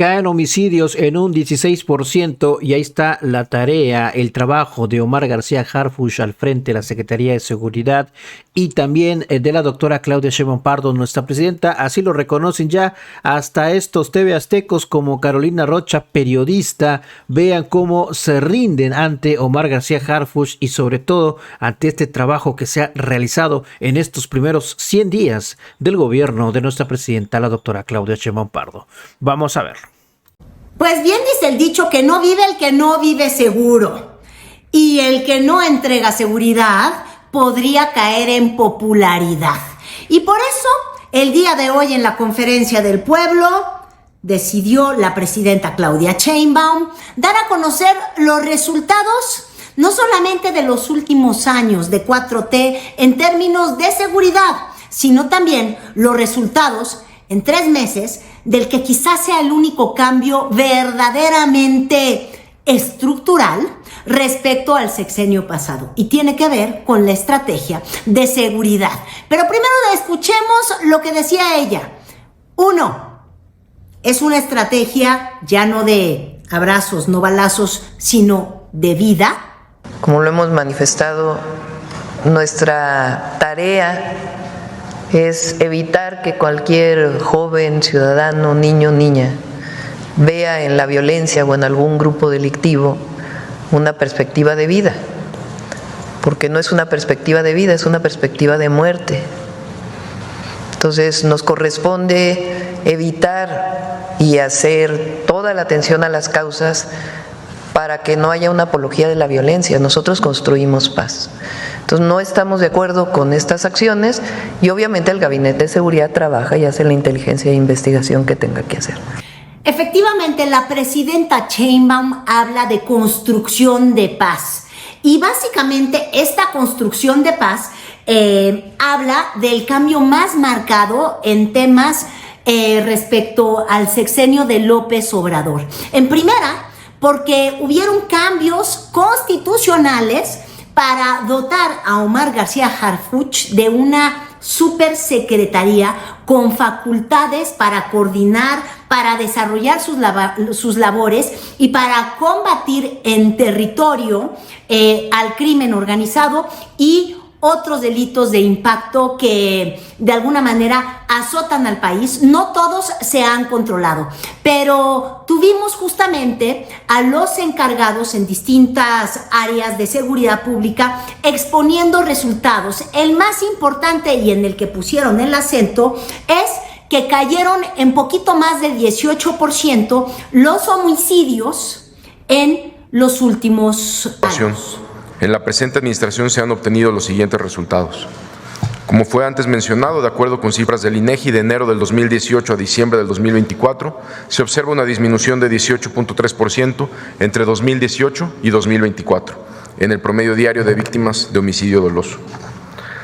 Caen homicidios en un 16% y ahí está la tarea, el trabajo de Omar García Harfuch al frente de la Secretaría de Seguridad y también de la doctora Claudia Sheinbaum Pardo, nuestra presidenta. Así lo reconocen ya hasta estos TV aztecos como Carolina Rocha, periodista. Vean cómo se rinden ante Omar García Harfuch y sobre todo ante este trabajo que se ha realizado en estos primeros 100 días del gobierno de nuestra presidenta, la doctora Claudia Sheinbaum Pardo. Vamos a ver. Pues bien dice el dicho que no vive el que no vive seguro. Y el que no entrega seguridad podría caer en popularidad. Y por eso, el día de hoy en la Conferencia del Pueblo, decidió la presidenta Claudia Sheinbaum dar a conocer los resultados no solamente de los últimos años de 4T en términos de seguridad, sino también los resultados en 3 meses del que quizás sea el único cambio verdaderamente estructural respecto al sexenio pasado y tiene que ver con la estrategia de seguridad. Pero primero escuchemos lo que decía ella. 1. Es una estrategia ya no de abrazos, no balazos, sino de vida. Como lo hemos manifestado, nuestra tarea es evitar que cualquier joven, ciudadano, niño, niña vea en la violencia o en algún grupo delictivo una perspectiva de vida, porque no es una perspectiva de vida, es una perspectiva de muerte. Entonces nos corresponde evitar y hacer toda la atención a las causas para que no haya una apología de la violencia. Nosotros construimos paz. Entonces no estamos de acuerdo con estas acciones y obviamente el Gabinete de Seguridad trabaja y hace la inteligencia e investigación que tenga que hacer. Efectivamente, la presidenta Sheinbaum habla de construcción de paz y básicamente esta construcción de paz habla del cambio más marcado en temas respecto al sexenio de López Obrador. En primera, porque hubieron cambios constitucionales para dotar a Omar García Harfuch de una supersecretaría con facultades para coordinar, para desarrollar sus labores y para combatir en territorio al crimen organizado y otros delitos de impacto que de alguna manera azotan al país. No todos se han controlado, pero tuvimos justamente a los encargados en distintas áreas de seguridad pública exponiendo resultados. El más importante y en el que pusieron el acento es que cayeron en poquito más del 18% los homicidios en los últimos años. En la presente administración se han obtenido los siguientes resultados. Como fue antes mencionado, de acuerdo con cifras del INEGI de enero del 2018 a diciembre del 2024, se observa una disminución de 18.3% entre 2018 y 2024 en el promedio diario de víctimas de homicidio doloso.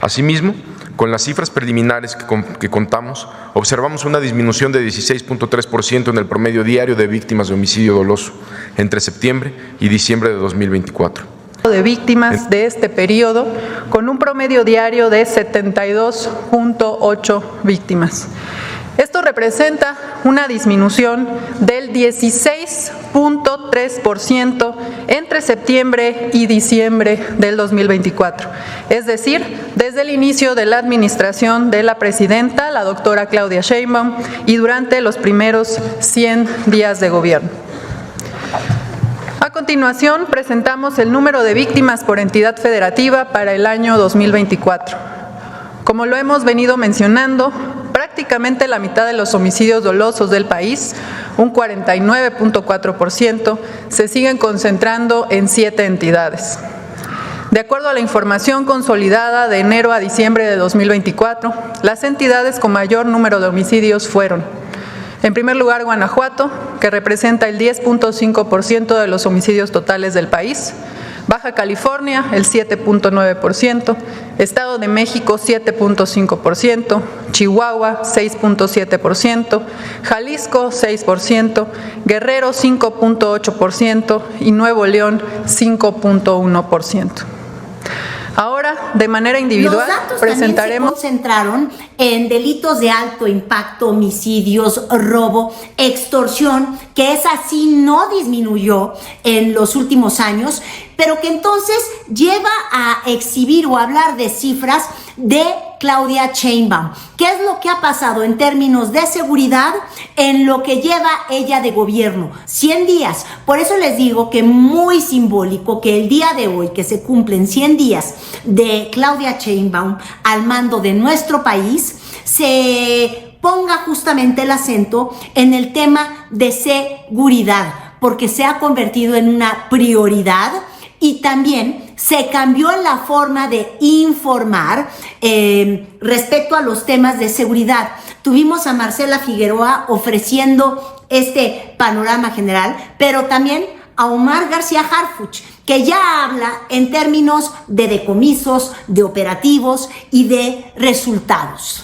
Asimismo, con las cifras preliminares que contamos, observamos una disminución de 16.3% en el promedio diario de víctimas de homicidio doloso entre septiembre y diciembre de 2024. De víctimas de este periodo, con un promedio diario de 72.8 víctimas. Esto representa una disminución del 16.3% entre septiembre y diciembre del 2024, es decir, desde el inicio de la administración de la presidenta, la doctora Claudia Sheinbaum, y durante los primeros 100 días de gobierno. A continuación, presentamos el número de víctimas por entidad federativa para el año 2024. Como lo hemos venido mencionando, prácticamente la mitad de los homicidios dolosos del país, un 49.4%, se siguen concentrando en 7 entidades. De acuerdo a la información consolidada de enero a diciembre de 2024, las entidades con mayor número de homicidios fueron: en primer lugar, Guanajuato, que representa el 10.5% de los homicidios totales del país. Baja California, el 7.9%. Estado de México, 7.5%. Chihuahua, 6.7%. Jalisco, 6%. Guerrero, 5.8%. Y Nuevo León, 5.1%. Ahora de manera individual Los datos presentaremos. también se concentraron en delitos de alto impacto, homicidios, robo, extorsión, que esa sí no disminuyó en los últimos años, pero que entonces lleva a exhibir o hablar de cifras de Claudia Sheinbaum. ¿Qué es lo que ha pasado en términos de seguridad en lo que lleva ella de gobierno? 100 días. Por eso les digo que muy simbólico que el día de hoy, que se cumplen 100 días de Claudia Sheinbaum al mando de nuestro país, se ponga justamente el acento en el tema de seguridad, porque se ha convertido en una prioridad. Y también se cambió la forma de informar respecto a los temas de seguridad. Tuvimos a Marcela Figueroa ofreciendo este panorama general, pero también a Omar García Harfuch, que ya habla en términos de decomisos, de operativos y de resultados.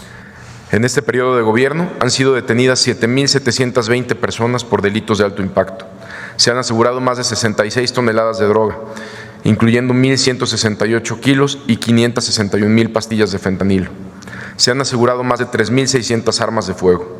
En este periodo de gobierno han sido detenidas 7,720 personas por delitos de alto impacto. Se han asegurado más de 66 toneladas de droga, incluyendo 1,168 kilos y 561,000 pastillas de fentanilo. Se han asegurado más de 3,600 armas de fuego.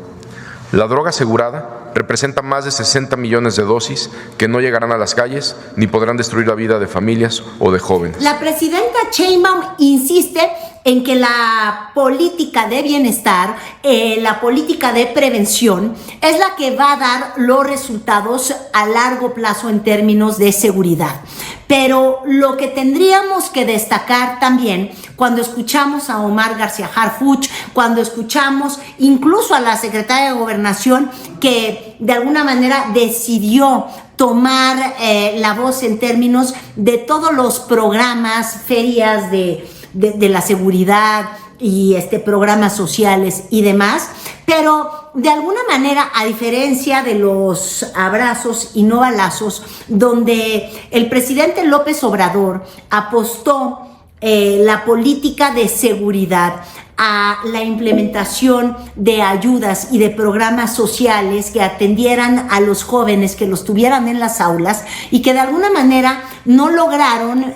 La droga asegurada representa más de 60 millones de dosis que no llegarán a las calles ni podrán destruir la vida de familias o de jóvenes. La presidenta Sheinbaum insiste en que la política de bienestar, la política de prevención, es la que va a dar los resultados a largo plazo en términos de seguridad. Pero lo que tendríamos que destacar también cuando escuchamos a Omar García Harfuch, cuando escuchamos incluso a la secretaria de Gobernación, que de alguna manera decidió tomar la voz en términos de todos los programas, ferias de la seguridad y programas sociales y demás, pero de alguna manera, a diferencia de los abrazos y no balazos, donde el presidente López Obrador apostó la política de seguridad a la implementación de ayudas y de programas sociales que atendieran a los jóvenes, que los tuvieran en las aulas y que de alguna manera no lograron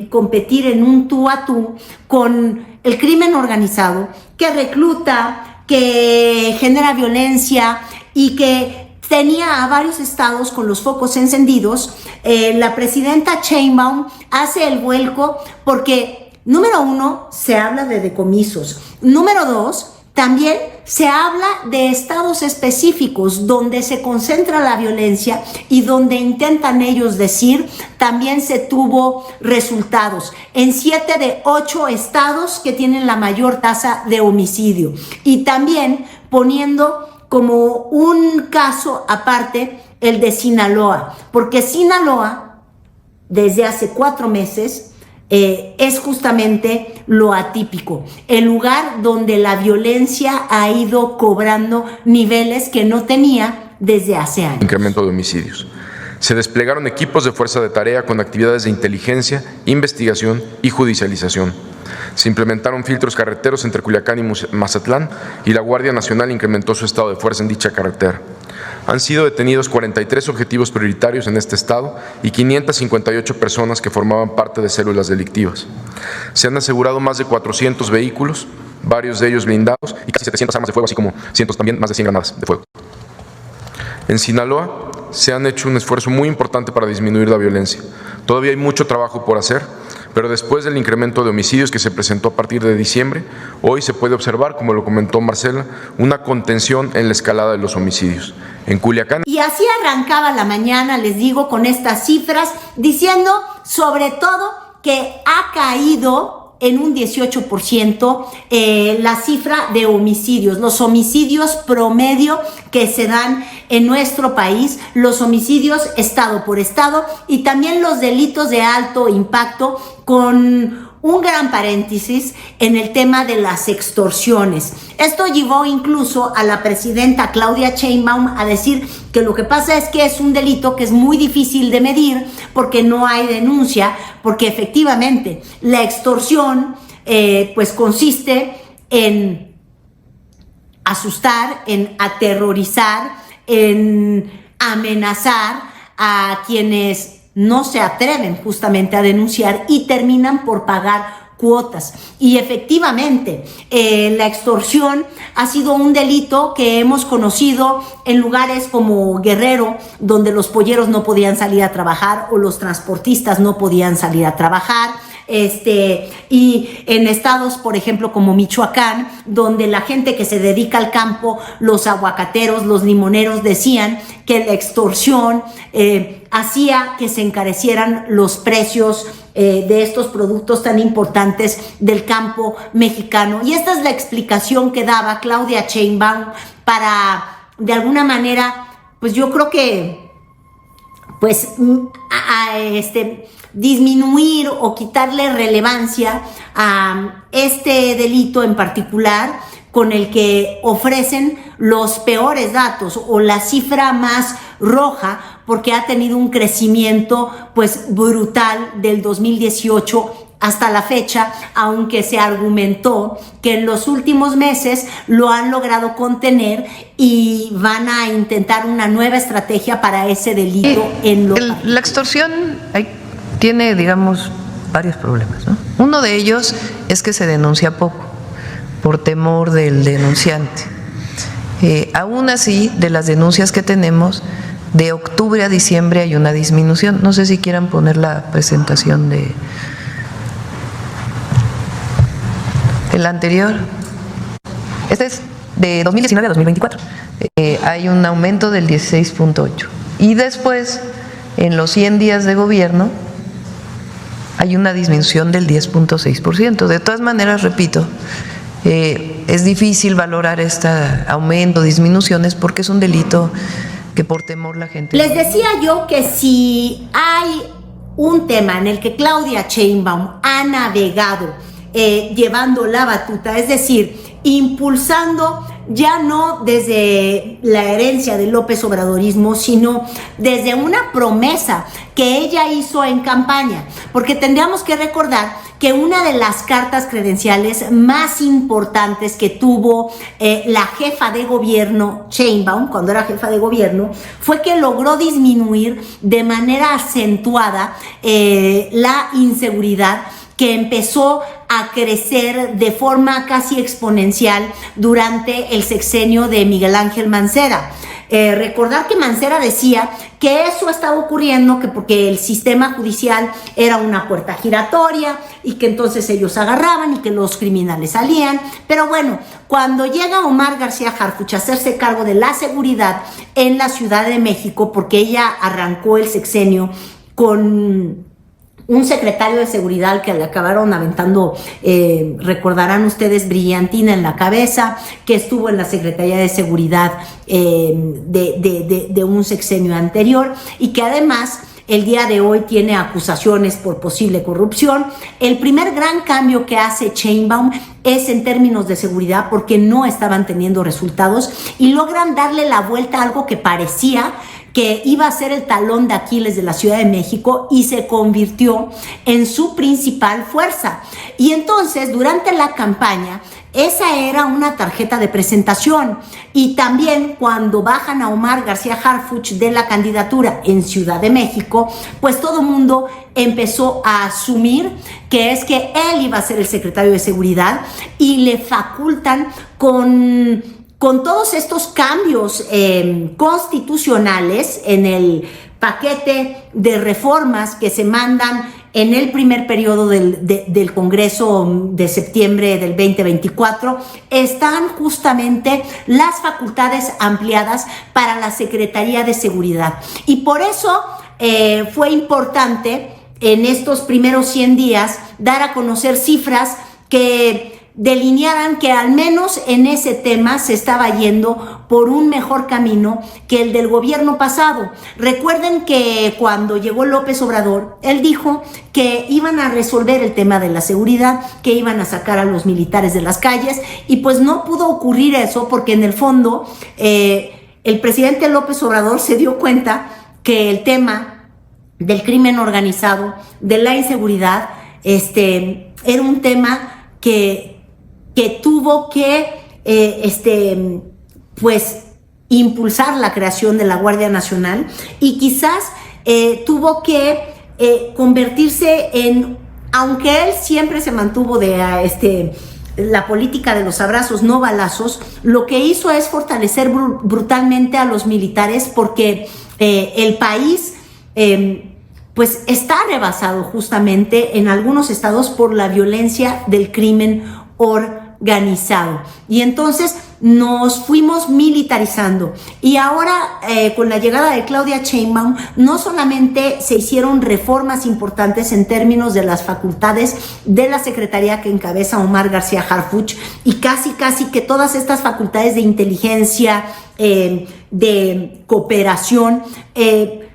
competir en un tú a tú con el crimen organizado, que recluta, que genera violencia y que tenía a varios estados con los focos encendidos. La presidenta Sheinbaum hace el vuelco porque, número uno, se habla de decomisos. Número dos, también se habla de estados específicos donde se concentra la violencia y donde intentan ellos decir también se tuvo resultados. En 7 de 8 estados que tienen la mayor tasa de homicidio. Y también poniendo como un caso aparte el de Sinaloa, porque Sinaloa desde hace 4 meses es justamente lo atípico, el lugar donde la violencia ha ido cobrando niveles que no tenía desde hace años. Incremento de homicidios. Se desplegaron equipos de fuerza de tarea con actividades de inteligencia, investigación y judicialización. Se implementaron filtros carreteros entre Culiacán y Mazatlán y la Guardia Nacional incrementó su estado de fuerza en dicha carretera. Han sido detenidos 43 objetivos prioritarios en este estado y 558 personas que formaban parte de células delictivas. Se han asegurado más de 400 vehículos, varios de ellos blindados y casi 700 armas de fuego, así como cientos también más de 100 granadas de fuego. En Sinaloa se han hecho un esfuerzo muy importante para disminuir la violencia. Todavía hay mucho trabajo por hacer, pero después del incremento de homicidios que se presentó a partir de diciembre, hoy se puede observar, como lo comentó Marcela, una contención en la escalada de los homicidios. En Culiacán. Y así arrancaba la mañana, les digo, con estas cifras, diciendo sobre todo que ha caído en un 18% la cifra de homicidios, los homicidios promedio que se dan en nuestro país, los homicidios estado por estado y también los delitos de alto impacto, con un gran paréntesis en el tema de las extorsiones. Esto llevó incluso a la presidenta Claudia Sheinbaum a decir que lo que pasa es que es un delito que es muy difícil de medir porque no hay denuncia, porque efectivamente la extorsión pues consiste en asustar, en aterrorizar, en amenazar a quienes no se atreven justamente a denunciar y terminan por pagar cuotas. Y efectivamente, la extorsión ha sido un delito que hemos conocido en lugares como Guerrero, donde los polleros no podían salir a trabajar o los transportistas no podían salir a trabajar. Y en estados, por ejemplo, como Michoacán, donde la gente que se dedica al campo, los aguacateros, los limoneros, decían que la extorsión hacía que se encarecieran los precios de estos productos tan importantes del campo mexicano. Y esta es la explicación que daba Claudia Sheinbaum para, de alguna manera, pues yo creo que, pues, disminuir o quitarle relevancia a este delito en particular, con el que ofrecen los peores datos o la cifra más roja, porque ha tenido un crecimiento pues brutal del 2018 hasta la fecha, aunque se argumentó que en los últimos meses lo han logrado contener y van a intentar una nueva estrategia para ese delito en local. La extorsión tiene, digamos, varios problemas, ¿no? Uno de ellos es que se denuncia poco, por temor del denunciante. Aún así, de las denuncias que tenemos, de octubre a diciembre hay una disminución. No sé si quieran poner la presentación de el anterior. Este es de 2019 a 2024. Hay un aumento del 16.8. Y después, en los 100 días de gobierno, hay una disminución del 10.6%. De todas maneras, repito, es difícil valorar este aumento, disminuciones, porque es un delito que por temor la gente... Les decía yo que si hay un tema en el que Claudia Sheinbaum ha navegado llevando la batuta, es decir, impulsando ya no desde la herencia del López Obradorismo, sino desde una promesa que ella hizo en campaña, porque tendríamos que recordar que una de las cartas credenciales más importantes que tuvo la jefa de gobierno Sheinbaum, cuando era jefa de gobierno, fue que logró disminuir de manera acentuada la inseguridad, que empezó a crecer de forma casi exponencial durante el sexenio de Miguel Ángel Mancera. Recordar que Mancera decía que eso estaba ocurriendo que porque el sistema judicial era una puerta giratoria y que entonces ellos agarraban y que los criminales salían. Pero bueno, cuando llega Omar García Harfuch a hacerse cargo de la seguridad en la Ciudad de México, porque ella arrancó el sexenio con un secretario de seguridad que le acabaron aventando, recordarán ustedes, brillantina en la cabeza, que estuvo en la Secretaría de Seguridad de un sexenio anterior y que además el día de hoy tiene acusaciones por posible corrupción. El primer gran cambio que hace Sheinbaum es en términos de seguridad, porque no estaban teniendo resultados y logran darle la vuelta a algo que parecía que iba a ser el talón de Aquiles de la Ciudad de México y se convirtió en su principal fuerza. Y entonces, durante la campaña, esa era una tarjeta de presentación. Y también cuando bajan a Omar García Harfuch de la candidatura en Ciudad de México, pues todo el mundo empezó a asumir que es que él iba a ser el secretario de Seguridad y le facultan con todos estos cambios constitucionales en el paquete de reformas que se mandan en el primer periodo del Congreso de septiembre del 2024, están justamente las facultades ampliadas para la Secretaría de Seguridad. Y por eso fue importante en estos primeros 100 días dar a conocer cifras que delinearan que al menos en ese tema se estaba yendo por un mejor camino que el del gobierno pasado. Recuerden que cuando llegó López Obrador, él dijo que iban a resolver el tema de la seguridad, que iban a sacar a los militares de las calles, y pues no pudo ocurrir eso, porque en el fondo el presidente López Obrador se dio cuenta que el tema del crimen organizado, de la inseguridad, era un tema que tuvo que pues impulsar la creación de la Guardia Nacional, y quizás tuvo que convertirse en aunque él siempre se mantuvo de la política de los abrazos, no balazos, lo que hizo es fortalecer brutalmente a los militares porque el país pues está rebasado justamente en algunos estados por la violencia del crimen organizado. Y entonces nos fuimos militarizando. Y ahora, con la llegada de Claudia Sheinbaum, no solamente se hicieron reformas importantes en términos de las facultades de la Secretaría que encabeza Omar García Harfuch, y casi que todas estas facultades de inteligencia, de cooperación,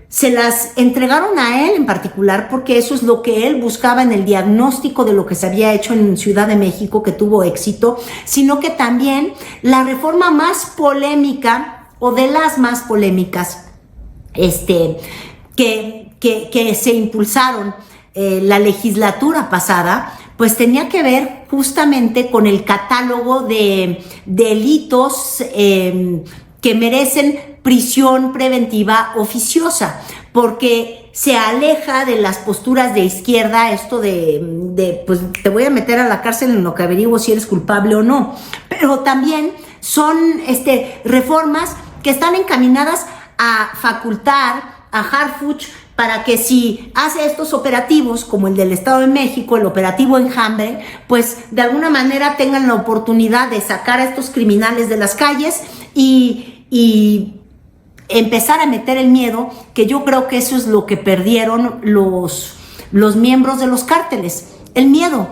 se las entregaron a él en particular porque eso es lo que él buscaba en el diagnóstico de lo que se había hecho en Ciudad de México, que tuvo éxito, sino que también la reforma más polémica o de las más polémicas que se impulsaron la legislatura pasada, pues tenía que ver justamente con el catálogo de delitos que merecen prisión preventiva oficiosa, porque se aleja de las posturas de izquierda, esto de pues te voy a meter a la cárcel en lo que averiguo si eres culpable o no, pero también son reformas que están encaminadas a facultar a Harfuch para que si hace estos operativos, como el del Estado de México, el operativo Enjambre, pues de alguna manera tengan la oportunidad de sacar a estos criminales de las calles y empezar a meter el miedo, que yo creo que eso es lo que perdieron los miembros de los cárteles, el miedo.